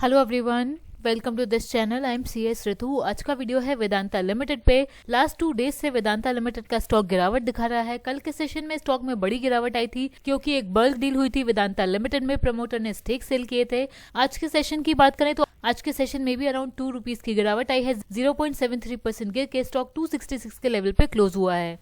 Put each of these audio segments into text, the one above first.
Hello everyone, welcome to this channel. I am CS Ritu. आज का video है Vedanta limited पे। लास्ट 2 डेज से वेदांता लिमिटेड का स्टॉक गिरावट दिखा रहा है। कल के सेशन में स्टॉक में बड़ी गिरावट आई थी क्योंकि एक बल्क डील हुई थी वेदांता लिमिटेड में, प्रमोटर ने स्टेक सेल किए थे। आज के सेशन की बात करें तो आज के सेशन में भी अराउंड 2 रुपीज की गिरावट आई है। 0.73% गिर के स्टॉक 266 के लेवल पे क्लोज हुआ है।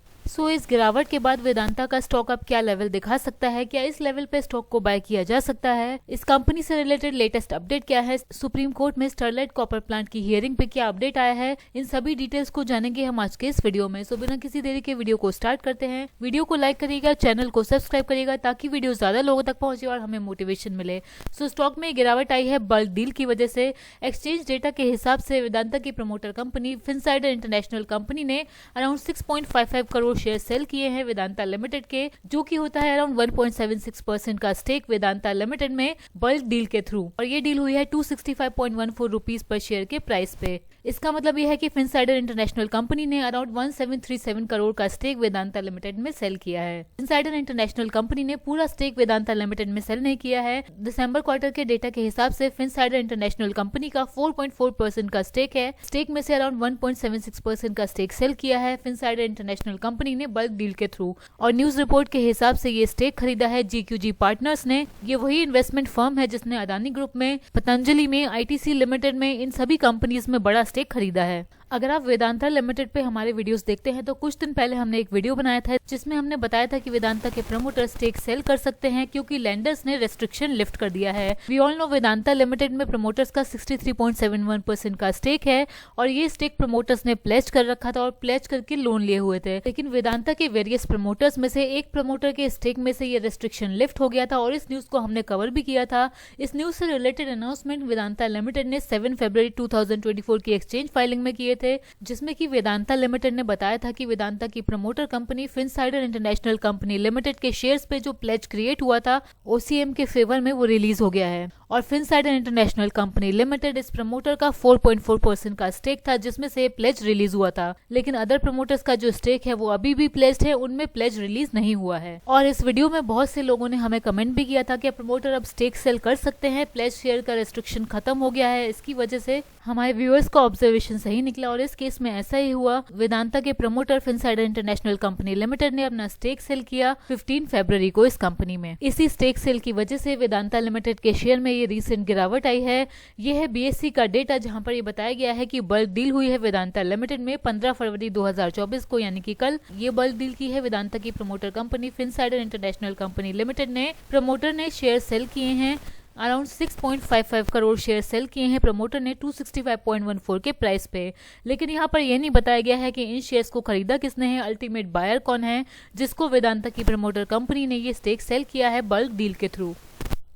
इस गिरावट के बाद वेदांता का स्टॉक अब क्या लेवल दिखा सकता है, क्या इस लेवल पे स्टॉक को बाय किया जा सकता है, इस कंपनी से रिलेटेड लेटेस्ट अपडेट क्या है, सुप्रीम कोर्ट में स्टरलाइट कॉपर प्लांट की हियरिंग पे क्या अपडेट आया है, इन सभी डिटेल्स को जानेंगे हम आज के इस वीडियो में। बिना किसी देरी के वीडियो को स्टार्ट करते हैं। वीडियो को लाइक करिएगा, चैनल को सब्सक्राइब करिएगा ताकि वीडियो ज्यादा लोगों तक पहुंचे और हमें मोटिवेशन मिले। स्टॉक में गिरावट आई है बल्क डील की वजह से। एक्सचेंज डेटा के हिसाब से वेदांता की प्रमोटर कंपनी फिनसाइडर इंटरनेशनल कंपनी ने अराउंड 6.55 करोड़ शेयर सेल किए हैं वेदांता लिमिटेड के, जो कि होता है अराउंड 1.76% का स्टेक वेदांता लिमिटेड में बल्क डील के थ्रू। और ये डील हुई है 265.14 रुपीज पर शेयर के प्राइस पे। इसका मतलब यह है कि फिनसाइडर इंटरनेशनल कंपनी ने अराउंड 1737 करोड़ का स्टेक वेदांता लिमिटेड में सेल किया है। फिनसाइडर इंटरनेशनल कंपनी ने पूरा स्टेक वेदांता लिमिटेड में सेल नहीं किया है। दिसंबर क्वार्टर के डेटा के हिसाब से फिनसाइडर इंटरनेशनल कंपनी का 4.4% का स्टेक है। स्टेक में से अराउंड 1.76% का स्टेक सेल किया है फिनसाइडर इंटरनेशनल कंपनी ने बल्क डील के थ्रू। और न्यूज रिपोर्ट के हिसाब से ये स्टेक खरीदा है GQG पार्टनर्स ने। ये वही इन्वेस्टमेंट फर्म है जिसने अदानी ग्रुप में, पतंजलि में, ITC लिमिटेड में, इन सभी कंपनीज में बड़ा स्टेक खरीदा है। अगर आप वेदांता लिमिटेड पे हमारे वीडियोस देखते हैं तो कुछ दिन पहले हमने एक वीडियो बनाया था जिसमें हमने बताया था कि वेदांता के प्रमोटर स्टेक सेल कर सकते हैं क्योंकि लेंडर्स ने रेस्ट्रिक्शन लिफ्ट कर दिया है। We all know Vedanta limited में प्रमोटर्स का 63.71% का स्टेक है और ये स्टेक प्रमोटर्स ने प्लेज कर रखा था और प्लेज करके लोन लिए हुए थे। लेकिन वेदांता के वेरियस प्रमोटर्स में से एक प्रमोटर के स्टेक में से ये रेस्ट्रिक्शन लिफ्ट हो गया था और इस न्यूज को हमने कवर भी किया था। इस न्यूज से रिलेटेड अनाउंसमेंट वेदांता लिमिटेड ने 7 फरवरी 2024 की एक्सचेंज फाइलिंग में किए थे, जिसमें कि वेदांता लिमिटेड ने बताया था कि वेदांता की promoter company फिनसाइडर international company limited के शेयर्स पे जो प्लेज क्रिएट हुआ था OCM के फेवर में वो रिलीज हो गया है। और फिनसाइडर इंटरनेशनल कंपनी लिमिटेड इस प्रमोटर का 4.4% का स्टेक था जिसमें से प्लेज रिलीज हुआ था। लेकिन अदर प्रमोटर्स का जो स्टेक है वो अभी भी प्लेज्ड है, उनमें प्लेज रिलीज नहीं हुआ है। और इस वीडियो में बहुत से लोगों ने हमें कमेंट भी किया था कि प्रमोटर अब स्टेक सेल कर सकते हैं, प्लेज शेयर का रेस्ट्रिक्शन खत्म हो गया है। इसकी वजह से हमारे व्यूअर्स का ऑब्जर्वेशन सही निकला और इस केस में ऐसा ही हुआ। वेदांता के प्रमोटर फिनसाइडर इंटरनेशनल कंपनी लिमिटेड ने अपना स्टेक सेल किया 15 फरवरी को इस कंपनी में। इसी स्टेक सेल की वजह से वेदांता लिमिटेड के शेयर में ये रिसेंट गिरावट आई है। ये है BSE का डेटा जहां पर ये बताया गया है कि बल्क डील हुई है वेदांता लिमिटेड में 15 फरवरी 2024 को, यानी कि कल। ये बल्क डील की है वेदांता की promoter company फिनसाइडर international company limited ने। प्रमोटर ने शेयर सेल किए हैं अराउंड 6.55 करोड़ शेयर सेल किए हैं प्रमोटर ने 265.14 के प्राइस पे। लेकिन यहाँ पर यह नहीं बताया गया है कि इन शेयर्स को खरीदा किसने है, अल्टीमेट बायर कौन है जिसको वेदांता की प्रमोटर कंपनी ने ये स्टेक सेल किया है बल्क डील के थ्रू।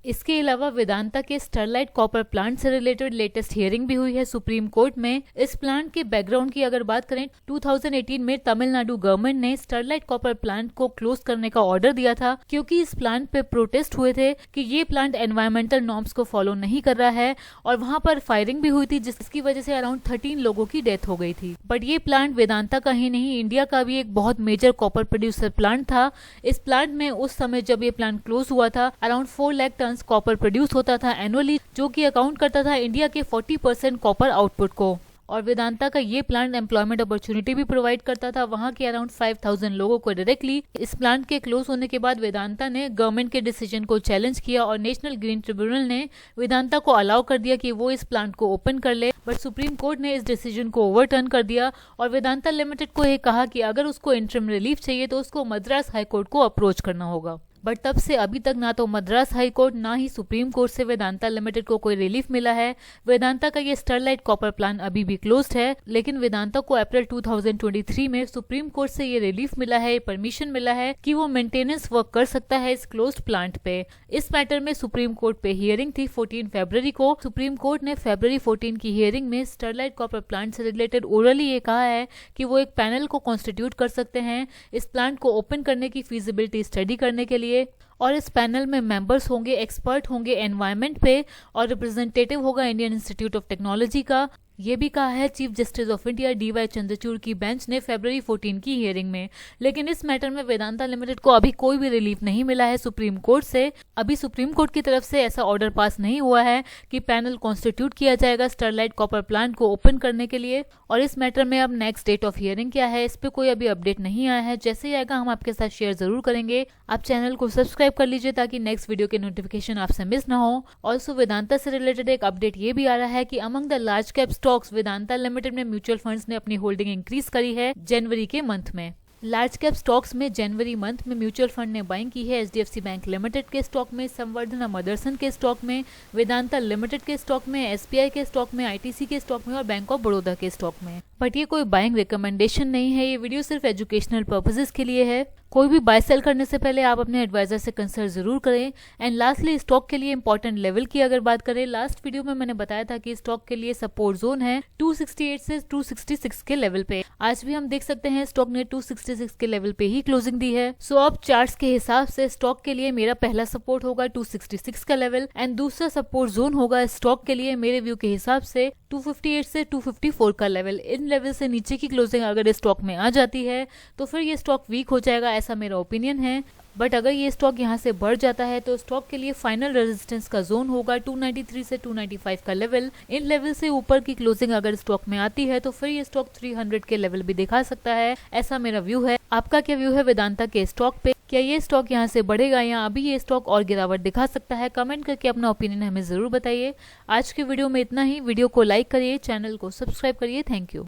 इसके अलावा वेदांता के स्टरलाइट कॉपर प्लांट से रिलेटेड लेटेस्ट हियरिंग भी हुई है सुप्रीम कोर्ट में। इस प्लांट के बैकग्राउंड की अगर बात करें, 2018 में तमिलनाडु गवर्नमेंट ने स्टरलाइट कॉपर प्लांट को क्लोज करने का ऑर्डर दिया था क्योंकि इस प्लांट पे प्रोटेस्ट हुए थे कि ये प्लांट एनवायरमेंटल नॉर्म्स को फॉलो नहीं कर रहा है और वहां पर फायरिंग भी हुई थी जिसकी वजह से अराउंड 13 लोगों की डेथ हो गई थी। बट ये प्लांट वेदांता का ही नहीं, इंडिया का भी एक बहुत मेजर कॉपर प्रोड्यूसर प्लांट था। इस प्लांट में उस समय जब ये प्लांट क्लोज हुआ था around 4 lakh ton copper produce होता था एनुअली, जो कि अकाउंट करता था इंडिया के 40% कॉपर आउटपुट को। और वेदांता का ये प्लांट एम्प्लॉयमेंट अपॉर्चुनिटी भी प्रोवाइड करता था वहां के अराउंड 5000 लोगों को डायरेक्टली। इस प्लांट के क्लोज होने के बाद वेदांता ने गवर्नमेंट के डिसीजन को चैलेंज किया और नेशनल ग्रीन ट्रिब्यूनल ने वेदांता को अलाउ कर दिया कि वो इस प्लांट को ओपन कर ले। बट सुप्रीम कोर्ट ने इस डिसीजन को ओवरटर्न कर दिया और वेदांता लिमिटेड को ये कहा कि अगर उसको इंटरिम रिलीफ चाहिए तो उसको मद्रास हाई कोर्ट को अप्रोच करना होगा। बट तब से अभी तक ना तो मद्रास हाई कोर्ट ना ही सुप्रीम कोर्ट से वेदांता लिमिटेड को कोई रिलीफ मिला है। वेदांता का ये स्टरलाइट कॉपर प्लांट अभी भी क्लोज्ड है, लेकिन वेदांता को अप्रैल 2023 में सुप्रीम कोर्ट से ये रिलीफ मिला है, परमिशन मिला है कि वो मेंटेनेंस वर्क कर सकता है इस क्लोज्ड प्लांट पे। इस मैटर में सुप्रीम कोर्ट पे हियरिंग थी 14 फरवरी को। सुप्रीम कोर्ट ने फरवरी 14 की हियरिंग में स्टरलाइट कॉपर प्लांट से रिलेटेड ओरली ये कहा है कि वो एक पैनल को कॉन्स्टिट्यूट कर सकते हैं इस प्लांट को ओपन करने की फीजिबिलिटी स्टडी करने के लिए। और इस पैनल में मेंबर्स होंगे, एक्सपर्ट होंगे एनवायरनमेंट पे और रिप्रेजेंटेटिव होगा इंडियन इंस्टीट्यूट ऑफ टेक्नोलॉजी का। ये भी कहा है chief justice of India DY Chandrachud की बेंच ने February 14 की हियरिंग में। लेकिन इस मैटर में वेदांता लिमिटेड को अभी कोई भी रिलीफ नहीं मिला है सुप्रीम कोर्ट से। अभी सुप्रीम कोर्ट की तरफ से ऐसा ऑर्डर पास नहीं हुआ है कि पैनल कॉन्स्टिट्यूट किया जाएगा स्टरलाइट कॉपर प्लांट को ओपन करने के लिए। और इस मैटर में अब नेक्स्ट डेट ऑफ हियरिंग क्या है, इस पे कोई अभी अपडेट नहीं आया है। जैसे ही आएगा हम आपके साथ शेयर जरूर करेंगे। आप चैनल को सब्सक्राइब कर लीजिए ताकि नेक्स्ट वीडियो के नोटिफिकेशन आपसे मिस ना हो। ऑल्सो वेदांता से रिलेटेड एक अपडेट ये भी आ रहा है कि among the large cap stocks Vedanta limited में म्यूचुअल फंड्स ने अपनी होल्डिंग इंक्रीज करी है जनवरी के मंथ में। लार्ज कैप स्टॉक्स में जनवरी मंथ में म्यूचुअल फंड ने बाइंग की है HDFC बैंक लिमिटेड के स्टॉक में, संवर्धना मदरसन के स्टॉक में, वेदांता लिमिटेड के स्टॉक में, SBI के स्टॉक में, ITC के स्टॉक में और बैंक ऑफ बड़ौदा के स्टॉक में। बट ये कोई बाइंग रिकमेंडेशन नहीं है, ये वीडियो सिर्फ एजुकेशनल पर्पसेस के लिए है। कोई भी बाय सेल करने से पहले आप अपने एडवाइजर से कंसल्ट जरूर करें। एंड लास्टली स्टॉक के लिए इंपॉर्टेंट लेवल की अगर बात करें, लास्ट वीडियो में मैंने बताया था कि स्टॉक के लिए सपोर्ट जोन है 268 से 266 के लेवल पे। आज भी हम देख सकते हैं स्टॉक ने 266 के लेवल पे ही क्लोजिंग दी है। सो अब चार्ट्स के हिसाब से स्टॉक के लिए मेरा पहला सपोर्ट होगा 266 का लेवल एंड दूसरा सपोर्ट जोन होगा स्टॉक के लिए मेरे व्यू के हिसाब से 258 से 254 का लेवल। इन लेवल से नीचे की क्लोजिंग अगर स्टॉक में आ जाती है तो फिर ये स्टॉक वीक हो जाएगा, ऐसा मेरा ओपिनियन है। बट अगर ये स्टॉक यहाँ से बढ़ जाता है तो स्टॉक के लिए फाइनल रेजिस्टेंस का जोन होगा 293 से 295 का लेवल। इन लेवल से ऊपर की क्लोजिंग अगर स्टॉक में आती है तो फिर ये स्टॉक 300 के लेवल भी दिखा सकता है, ऐसा मेरा व्यू है। आपका क्या व्यू है वेदांता के स्टॉक पे? क्या ये स्टॉक यहाँ से बढ़ेगा या अभी ये स्टॉक और गिरावट दिखा सकता है? कमेंट करके अपना ओपिनियन हमें जरूर बताइए। आज के वीडियो में इतना ही। वीडियो को लाइक करिए, चैनल को सब्सक्राइब करिए। Thank you.